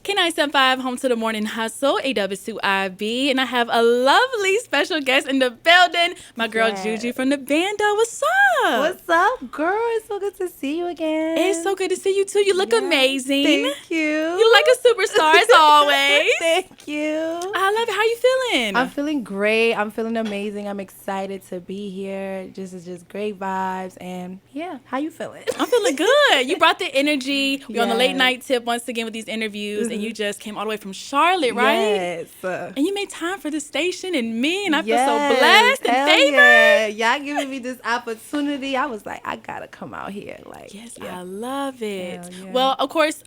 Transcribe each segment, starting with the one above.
K975, home to the morning hustle. Ayeeedubb is to IB, and I have a lovely special guest in the building. My girl Juju from the Bando. What's up? What's up, girl? It's so good to see you again. It's so good to see you too. You look amazing. Thank you. You like a superstar as always. Thank you. I love it. How you feeling? I'm feeling great. I'm feeling amazing. I'm excited to be here. It's just great vibes. And yeah, how you feeling? I'm feeling good. You brought the energy. We're on the late Yes. night tip once again with these interviews, and you just came all the way from Charlotte, right? Yes. And you made time for the station and me, and I feel Yes. so blessed and Hell favored. yeah. Y'all giving me this opportunity. I was like, I gotta come out here. Like, Yes, yeah. I love it. Hell yeah. Well, of course,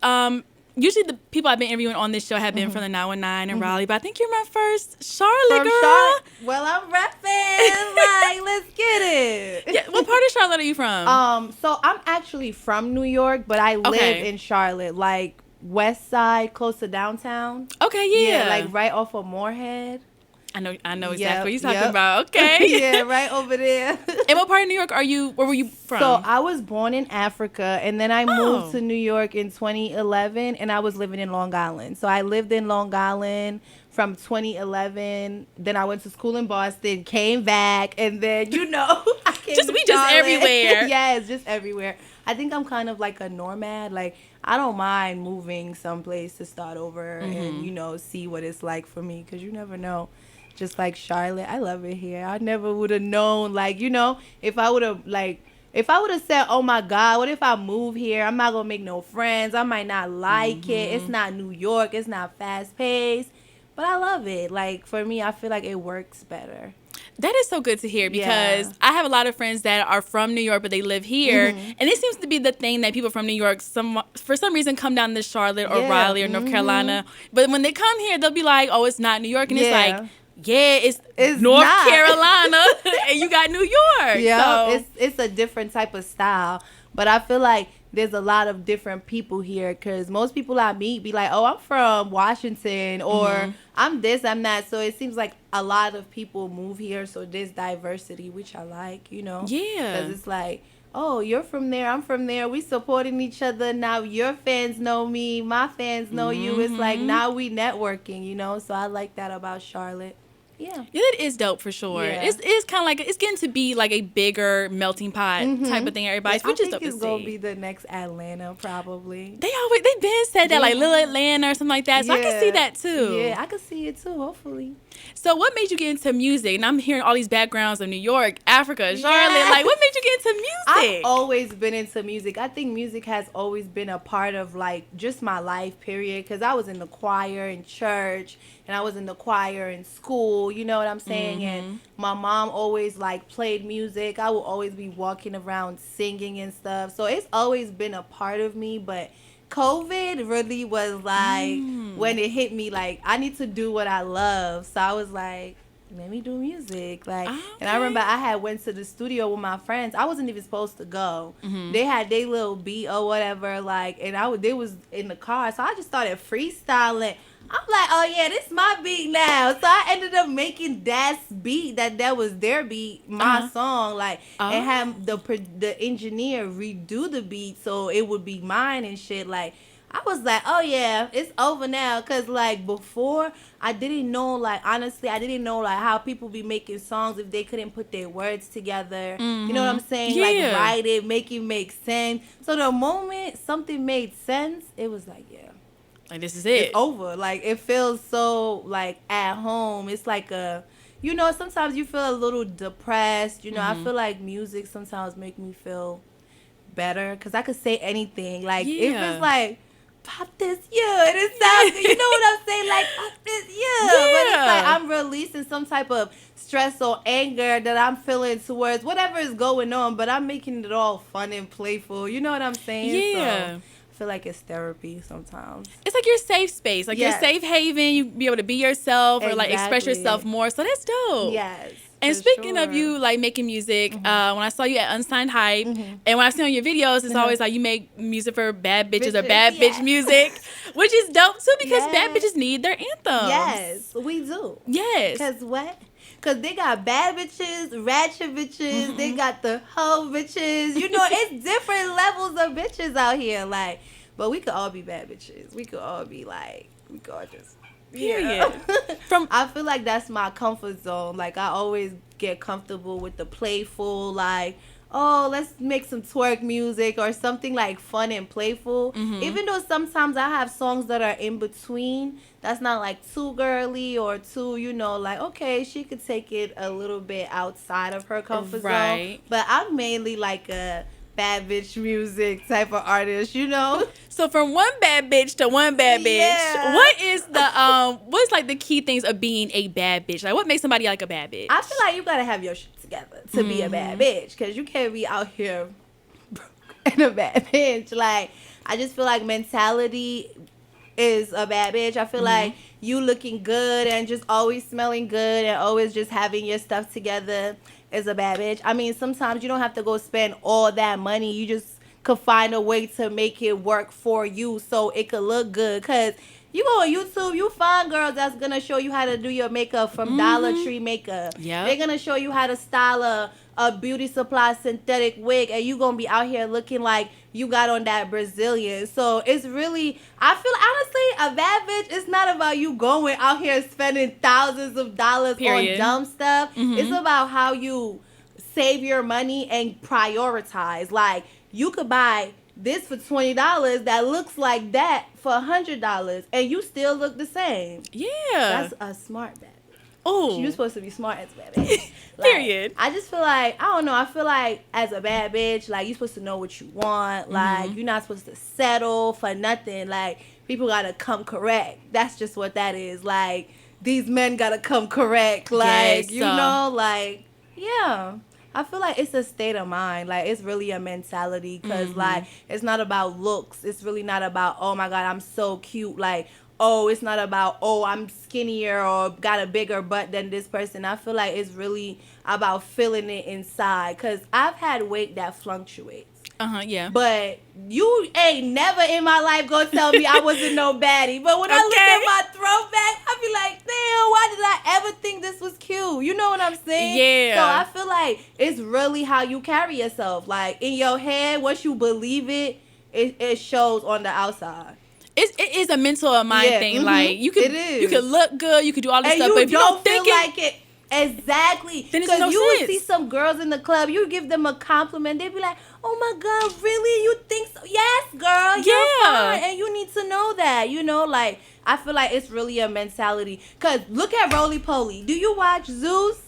usually the people I've been interviewing on this show have been from the 919 and Raleigh, but I think you're my first Charlotte From girl. Charlotte. Well, I'm repping. Like, let's get it. Yeah, what part of Charlotte are you from? So I'm actually from New York, but I live Okay. in Charlotte, like West Side, close to downtown. Okay, yeah. Like right off of Moorhead. I know exactly Yep, what you're talking yep. about. Okay. Yeah, right over there. And what part of New York where were you from? So I was born in Africa, and then I Oh. moved to New York in 2011, and I was living in Long Island. So I lived in Long Island from 2011. Then I went to school in Boston, came back, and then I came to just Charlotte. everywhere. Yes, just everywhere. I think I'm kind of like a nomad. Like I don't mind moving someplace to start over and see what it's like for me, because you never know. Just like Charlotte, I love it here. I never would have known, if I would have said, oh my God, what if I move here? I'm not going to make no friends. I might not like it. It's not New York. It's not fast paced. But I love it. Like, for me, I feel like it works better. That is so good to hear, because Yeah. I have a lot of friends that are from New York, but they live here. And it seems to be the thing that people from New York, for some reason, come down to Charlotte or Yeah. Raleigh or North Carolina. But when they come here, they'll be like, oh, it's not New York. And it's Yeah. like, yeah, it's North not. Carolina, and you got New York. Yeah, So, it's a different type of style. But I feel like there's a lot of different people here, because most people I meet be like, oh, I'm from Washington, or I'm this, I'm that. So it seems like a lot of people move here, so there's diversity, which I like, Yeah. Because it's like, oh, you're from there, I'm from there, we supporting each other. Now your fans know me, my fans know you. It's like, now we networking, So I like that about Charlotte. Yeah. Yeah, that is dope for sure. Yeah. It's kind of like, it's getting to be like a bigger melting pot type of thing. Everybody's, which I is think dope to it's gonna see. be the next Atlanta, probably. They been said that, like Yeah. Little Atlanta or something like that. So I can see that too. Yeah, I can see it too, hopefully. So what made you get into music? And I'm hearing all these backgrounds of New York, Africa, Charlotte. Yeah. Like, what made you get into music? I've always been into music. I think music has always been a part of, like, just my life, period. Because I was in the choir in church, and I was in the choir in school, you know what I'm saying? And my mom always, like, played music. I will always be walking around singing and stuff. So it's always been a part of me, but COVID really was like when it hit me, like, I need to do what I love. So I was like, let me do music. Like, and I remember I had went to the studio with my friends. I wasn't even supposed to go. They had their little beat or whatever, like, and they was in the car. So I just started freestyling. I'm like, oh yeah, this my beat now. So I ended up making that beat that was their beat, my song, like, and have the engineer redo the beat so it would be mine and shit. Like, I was like, oh yeah, it's over now. Cause like before, I didn't know, like, honestly, I didn't know like how people be making songs if they couldn't put their words together. You know what I'm saying? Yeah. Like, write it, make it make sense. So the moment something made sense, it was like, yeah. Like, this is it. It's over. Like, it feels so, like, at home. It's like sometimes you feel a little depressed. I feel like music sometimes make me feel better, because I could say anything. Like, if Yeah. it's like, pop this, yeah, and it sounds good. You know what I'm saying? Like, pop this, yeah. But it's like I'm releasing some type of stress or anger that I'm feeling towards whatever is going on, but I'm making it all fun and playful. You know what I'm saying? Yeah. So, I feel like it's therapy sometimes. It's like your safe space, like your Yes. safe haven. You be able to be yourself or like express Exactly. yourself more. So that's dope. Yes. And for speaking of sure. you, like, making music, when I saw you at Unsigned Hype, and when I see on your videos, it's always like you make music for bad bitches or Bitches, bad yeah. bitch music, which is dope too, because bad Yes. bitches need their anthems. Yes, we do. Yes. Cause what? Cause they got bad bitches, ratchet bitches. They got the hoe bitches. It's different levels of bitches out here. Like, But we could all be bad bitches. We could all be like, we could all just. Period. I feel like that's my comfort zone. Like, I always get comfortable with the playful, like, oh, let's make some twerk music or something like fun and playful. Even though sometimes I have songs that are in between, that's not like too girly or too, like, okay, she could take it a little bit outside of her comfort zone. But I'm mainly like a bad bitch music type of artist, So from one bad bitch to one bad bitch, what is what's like the key things of being a bad bitch? Like, what makes somebody like a bad bitch? I feel like you gotta have your shit together to be a bad bitch, because you can't be out here broke and a bad bitch. Like, I just feel like mentality is a bad bitch. I feel like you looking good and just always smelling good and always just having your stuff together is a bad bitch. I mean, sometimes you don't have to go spend all that money. You just could find a way to make it work for you so it could look good. Because you go on YouTube, you find girls that's going to show you how to do your makeup from Dollar Tree makeup. They're going to show you how to style a beauty supply synthetic wig, and you going to be out here looking like you got on that Brazilian. So it's really, I feel honestly, a bad bitch, it's not about you going out here spending thousands of dollars on dumb stuff. It's about how you save your money and prioritize. Like, you could buy this for $20 that looks like that for $100, and you still look the same. Yeah. That's a smart bad bitch. Oh. You're supposed to be smart as a bad bitch. Like, Period. I just feel like, I don't know, I feel like as a bad bitch, like, you're supposed to know what you want. Like, you're not supposed to settle for nothing. Like, people gotta come correct. That's just what that is. Like, these men gotta come correct. Like, like, yeah. I feel like it's a state of mind. Like, it's really a mentality, because, like, it's not about looks. It's really not about, oh, my God, I'm so cute. Like, oh, it's not about, oh, I'm skinnier or got a bigger butt than this person. I feel like it's really about feeling it inside, because I've had weight that fluctuates. Yeah. But you ain't never in my life gonna tell me I wasn't no baddie. But when I look at my throwback, I be like, damn, why did I ever think this was cute? You know what I'm saying? Yeah. So I feel like it's really how you carry yourself. Like, in your head, once you believe it, it shows on the outside. It is a mental or mind thing. Like, you could look good, you could do all this stuff, but if you don't feel think like it. Exactly. Then it's no you would sense. see some girls in the club, you give them a compliment, they'd be like, oh my God, really? You think so? Yes, girl, you're fine. And you need to know that, like, I feel like it's really a mentality. Because look at Roly Poly. Do you watch Zeus?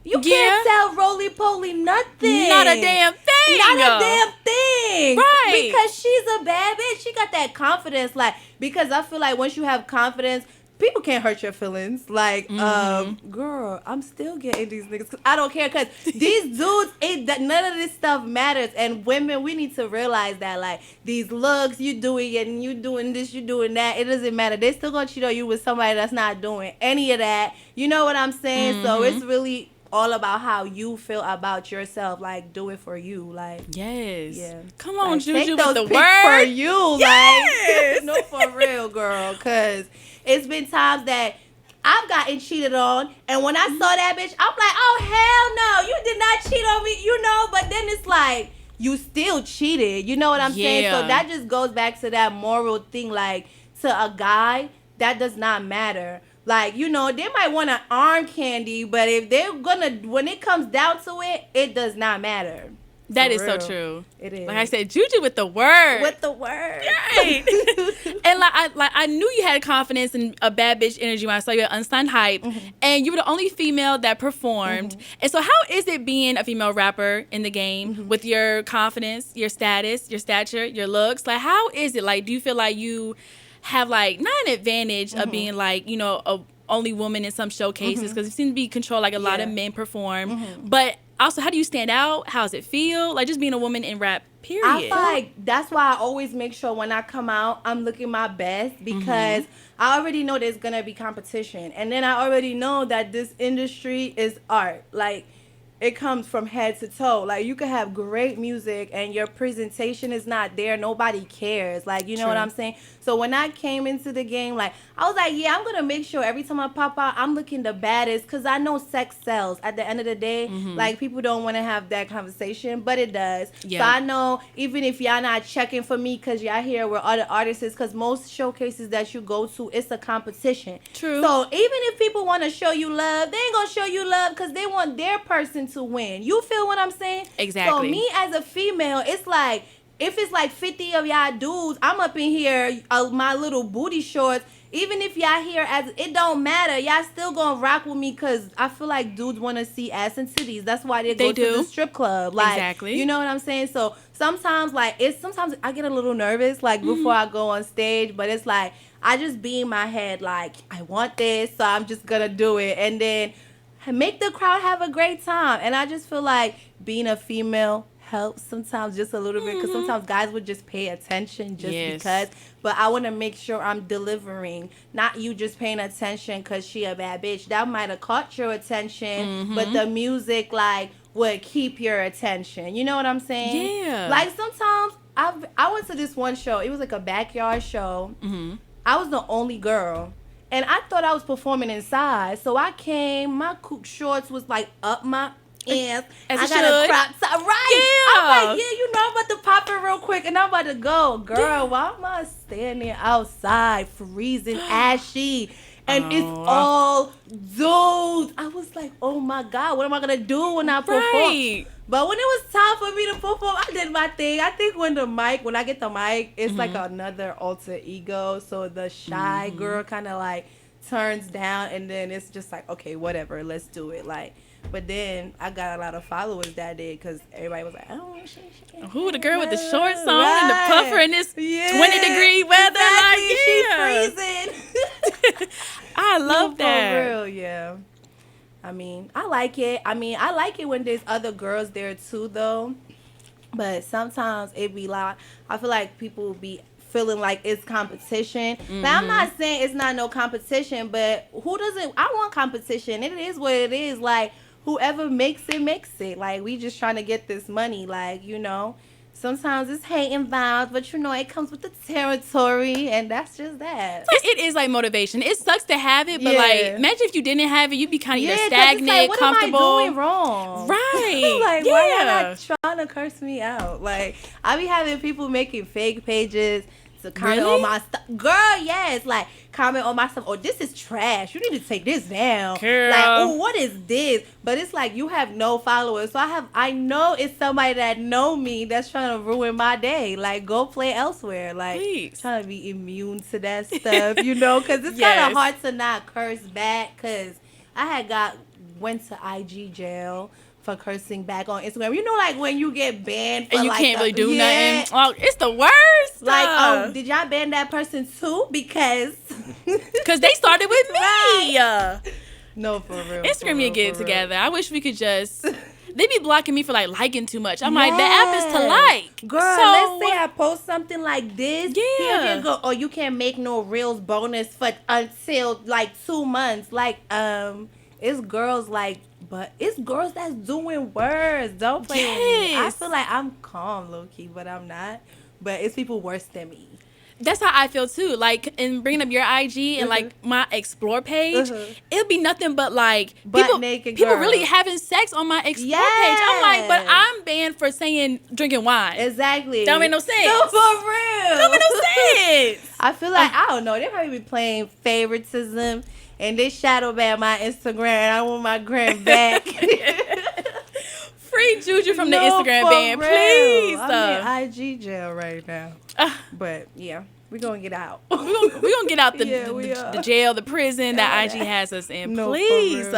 You can't tell Roly Poly nothing. Not a damn thing. Not a damn thing. Right. Because she's a bad bitch. She got that confidence. Like, because I feel like once you have confidence, people can't hurt your feelings. Like, girl, I'm still getting these niggas. Cause I don't care. Because these dudes, none of this stuff matters. And women, we need to realize that, like, these looks, you doing it and you doing this, you doing that. It doesn't matter. They still going to cheat on you with somebody that's not doing any of that. You know what I'm saying? So it's really all about how you feel about yourself. Like, do it for you. Like, come on, like, Juju, with the word for you. Like, no, for real, girl. Because it's been times that I've gotten cheated on, and when I saw that bitch, I'm like, oh, hell no, you did not cheat on me, but then it's like, you still cheated. You know what I'm saying? So that just goes back to that moral thing. Like, to a guy, that does not matter. Like, they might want an arm candy, but if they're when it comes down to it, it does not matter. That is so true. It is. Like I said, Juju with the word. With the word. Right. And I knew you had confidence and a bad bitch energy when I saw you at Unsigned Hype. And you were the only female that performed. And so how is it being a female rapper in the game with your confidence, your status, your stature, your looks? Like, how is it? Like, do you feel like you have, like, not an advantage of being, like, a only woman in some showcases? Because it seems to be controlled, like a lot of men perform. But also, how do you stand out? How does it feel? Like, just being a woman in rap, period. I feel like that's why I always make sure when I come out, I'm looking my best, because I already know there's going to be competition. And then I already know that this industry is art. Like, it comes from head to toe. Like, you could have great music and your presentation is not there. Nobody cares. Like, you know what I'm saying? So when I came into the game, like, I was like, yeah, I'm going to make sure every time I pop out, I'm looking the baddest, because I know sex sells. At the end of the day, like, people don't want to have that conversation, but it does. Yeah. So I know even if y'all not checking for me because y'all here with other artists, because most showcases that you go to, it's a competition. True. So even if people want to show you love, they ain't going to show you love because they want their person to win. You feel what I'm saying? Exactly. So me as a female, it's like, if it's like 50 of y'all dudes, I'm up in here, my little booty shorts. Even if y'all here, as it don't matter, y'all still gonna rock with me, because I feel like dudes want to see ass and titties. That's why they go to the strip club. Like, exactly. You know what I'm saying? So sometimes, like, sometimes I get a little nervous, like, before I go on stage, but it's like, I just be in my head, like, I want this, so I'm just gonna do it. And then make the crowd have a great time. And I just feel like being a female helps sometimes, just a little bit, because sometimes guys would just pay attention just because. But I want to make sure I'm delivering, not you just paying attention because she a bad bitch. That might have caught your attention, but the music, like, would keep your attention. You know what I'm saying? Yeah. Like, sometimes I went to this one show. It was like a backyard show. I was the only girl. And I thought I was performing inside. So I came, my coupe shorts was like up my ass. As I got a crop top. Right. Yeah. I'm like, yeah, you know, I'm about to pop it real quick and I'm about to go. Girl, why am I standing outside freezing, ashy? And it's all dudes. I was like, oh my God, what am I going to do when I perform? But when it was time for me to perform, I did my thing. I think when I get the mic, it's like another alter ego. So the shy girl kind of like turns down, and then it's just like, okay, whatever, let's do it. Like, but then I got a lot of followers that day because everybody was like, oh, she who, the girl with the shorts on and the puffer in this 20-degree weather? Exactly. Like, she's freezing. I love that. For real, yeah. I mean, I like it. I like it when there's other girls there too, though. But sometimes it be like, I feel like people be feeling like it's competition. But I'm not saying it's not no competition, but who doesn't? I want competition. It is what it is. Like, whoever makes it. Like, we just trying to get this money. Like, you know, sometimes it's hate involved, but you know, it comes with the territory, and that's just that. It is like motivation. It sucks to have it, but like, imagine if you didn't have it, you'd be kind of either stagnant, like, what comfortable. Am I doing wrong? Right. Like, why y'all not trying to curse me out? Like, I be having people making fake pages to comment on my stuff. Girl, yes. Like, comment on my stuff. Oh, this is trash. You need to take this down. Girl. Like, oh, what is this? But it's like, you have no followers. So I know it's somebody that know me that's trying to ruin my day. Like, go play elsewhere. Like, trying to be immune to that stuff, you know? Because it's kind of hard to not curse back, because I went to IG jail for cursing back on Instagram. You know, like, when you get banned for, and you like, can't really do nothing. Oh, it's the worst. Like, did y'all ban that person too? Because they started with me. No, for real. Instagram need to get it together. I wish we could just... They be blocking me for, like, liking too much. I'm like, the app is to like. Girl, let's say I post something like this. Yeah. Here go, you can't make no Reels bonus for until, like, 2 months. Like, it's girls, like, but it's girls that's doing worse. Don't play with me. I feel like I'm calm, low-key, but I'm not. But it's people worse than me. That's how I feel too. Like, in bringing up your IG and like my explore page, it'll be nothing but like people really having sex on my explore page. I'm like, but I'm banned for saying drinking wine. Exactly. That make no sense. No, for real. That make no sense. I feel like I don't know. They probably be playing favoritism, and they shadow ban my Instagram, and I want my gram back. Free Juju from the Instagram ban, please. I'm in IG jail right now. But yeah, we're gonna get out. We're gonna get out the jail, the prison that IG has us in. No, please.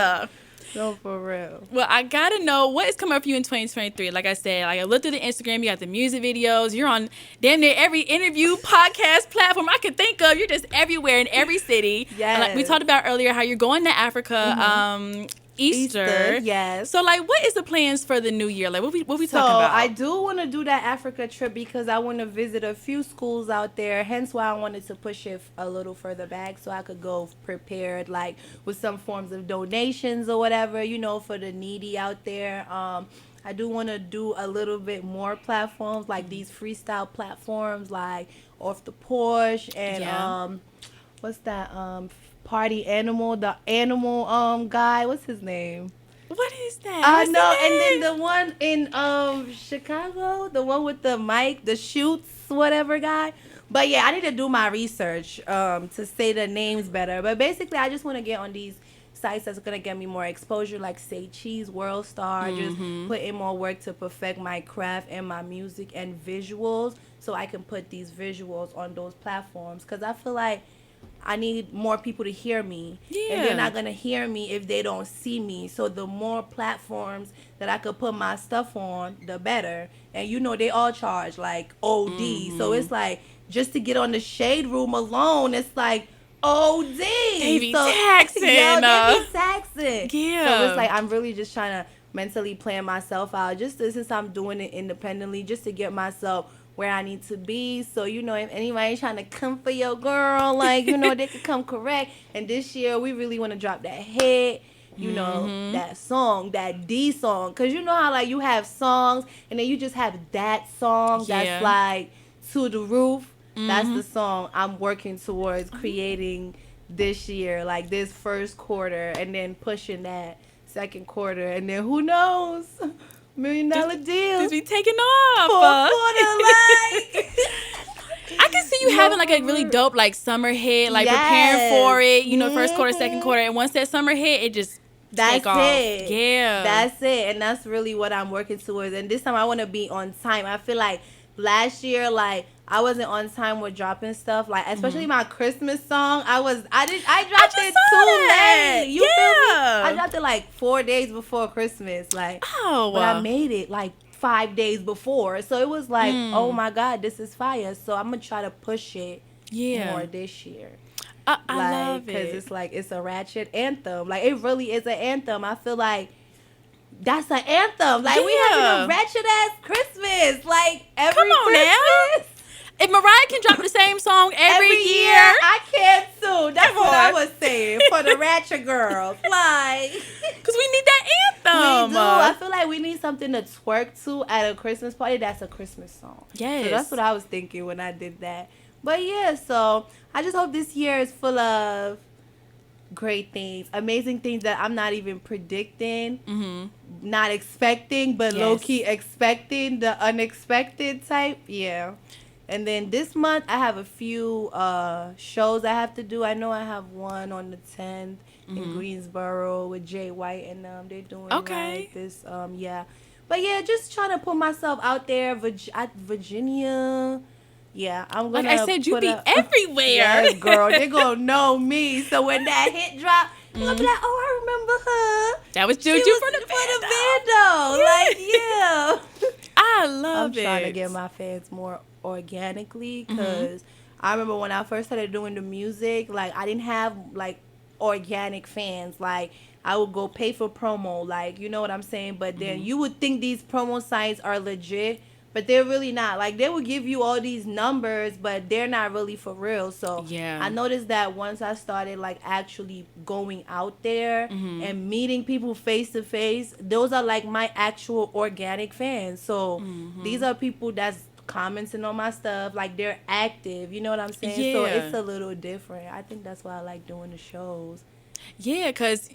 No, for real. Well, I gotta know what is coming up for you in 2023. Like I said, like I looked through the Instagram, you got the music videos. You're on damn near every interview, podcast platform I could think of. You're just everywhere in every city. Yes. And like we talked about earlier, how you're going to Africa. Easter. Yes. So, like, what is the plans for the new year? Like, what we talking So about? I do want to do that Africa trip because I want to visit a few schools out there. Hence why I wanted to push it a little further back so I could go prepared, like with some forms of donations or whatever, for the needy out there. I do want to do a little bit more platforms like these freestyle platforms, like Off the Porch and what's that party animal, the animal guy, what's his name? What is that? I know, and then the one in Chicago, the one with the mic, the shoots, whatever guy. But yeah, I need to do my research to say the names better. But basically, I just want to get on these sites that's gonna get me more exposure, like Say Cheese, World Star, just put in more work to perfect my craft and my music and visuals, so I can put these visuals on those platforms. Cause I feel like I need more people to hear me. Yeah. And they're not going to hear me if they don't see me. So the more platforms that I could put my stuff on, the better. And they all charge like OD. So it's like, just to get on the Shade Room alone, it's like OD. They be taxing. Yo, they be taxing. Yeah. So it's like, I'm really just trying to mentally plan myself out. Just since I'm doing it independently, just to get myself where I need to be. So, if anybody trying to come for your girl, like, they could come correct. And this year, we really want to drop that hit, that song, that D song. Because how, like, you have songs, and then you just have that song that's, like, to the roof. That's the song I'm working towards creating this year, like, this first quarter, and then pushing that second quarter. And then, who knows? $1 million deal. Just be taking off. I can see you having like a really dope like summer hit, like preparing for it, first quarter, second quarter, and once that summer hit, it just take off. Yeah. That's it. And that's really what I'm working towards. And this time I want to be on time. I feel like last year, like, I wasn't on time with dropping stuff, like especially my Christmas song. I dropped it too late. You feel me? I dropped it like 4 days before Christmas, like. But I made it like 5 days before, so it was like, oh my God, this is fire. So I'm gonna try to push it more this year. I love it because it's like it's a ratchet anthem. Like it really is an anthem. I feel like that's an anthem. Like we having a ratchet ass Christmas. Like every Christmas. Now. If Mariah can drop the same song every year, I can too. That's what I was saying for the ratchet girls. Like, because we need that anthem. We do. I feel like we need something to twerk to at a Christmas party. That's a Christmas song. Yes. So that's what I was thinking when I did that. But yeah, so I just hope this year is full of great things, amazing things that I'm not even predicting, not expecting, but low-key expecting, the unexpected type. Yeah. And then this month, I have a few shows I have to do. I know I have one on the 10th in Greensboro with Jay White and they're doing like this. But yeah, just trying to put myself out there. Virginia. Yeah, I'm gonna. Like I said, you be everywhere. Yes, girl, they gonna know me. So when that hit drop, I'm gonna be like, oh, I remember her. That was Juju from the Bando. Like, yeah. I love it. I'm trying to get my fans more organically because I remember when I first started doing the music, like I didn't have like organic fans. Like I would go pay for promo, like, you know what I'm saying? But then you would think these promo sites are legit, but they're really not. Like they will give you all these numbers, but they're not really for real. So I noticed that once I started like actually going out there and meeting people face to face, those are like my actual organic fans. So these are people that's commenting on my stuff, like they're active, you know what I'm saying? So it's a little different. I think that's why I like doing the shows. Yeah, because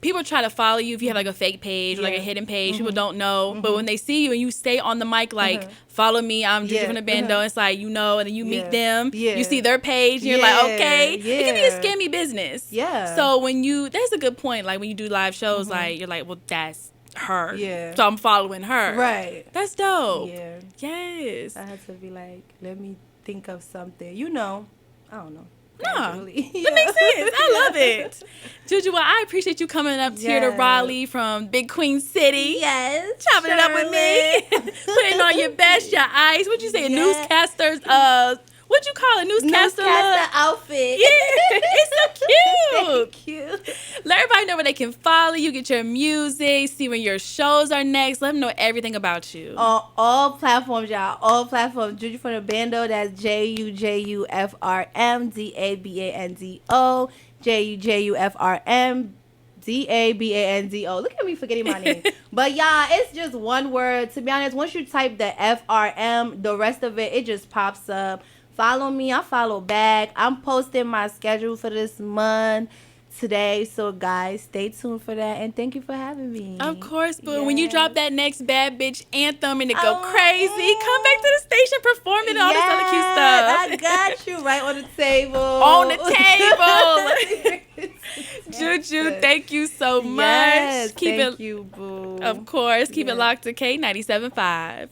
people try to follow you if you have like a fake page or like a hidden page. People don't know, but when they see you and you stay on the mic like follow me, I'm Juju Frm Da Bando, it's like, and then you meet them, you see their page and you're like, okay, it can be a scammy business. So when there's a good point, like when you do live shows, like you're like, well, that's her, so I'm following her, right? That's dope. Yes, I had to be like, let me think of something, I don't know. No, that makes sense. I love it. Juju, well, I appreciate you coming up here to Raleigh from Big Queen City. Yes. Chopping it up with me. Putting on your best, your ice. What'd you say? Newscaster's, what'd you call it? Newscaster outfit. Yeah, it's so cute. Thank you. Let everybody they can follow you, get your music, see when your shows are next. Let them know everything about you. On all platforms, y'all. All platforms. Juju Frm Da Bando. That's JUJUFRMDABANDO. JUJUFRMDABANDO. Look at me forgetting my name. But y'all, it's just one word. To be honest, once you type the FRM, the rest of it, it just pops up. Follow me. I follow back. I'm posting my schedule for this month today. So, guys, stay tuned for that. And thank you for having me. Of course, boo. Yes. When you drop that next bad bitch anthem and it go crazy, come back to the station, perform it, and all this other cute stuff. I got you right on the table. On the table. Juju, thank you so much. Yes, Keep thank it, you, boo. of course. Keep it Yes. locked to K97.5.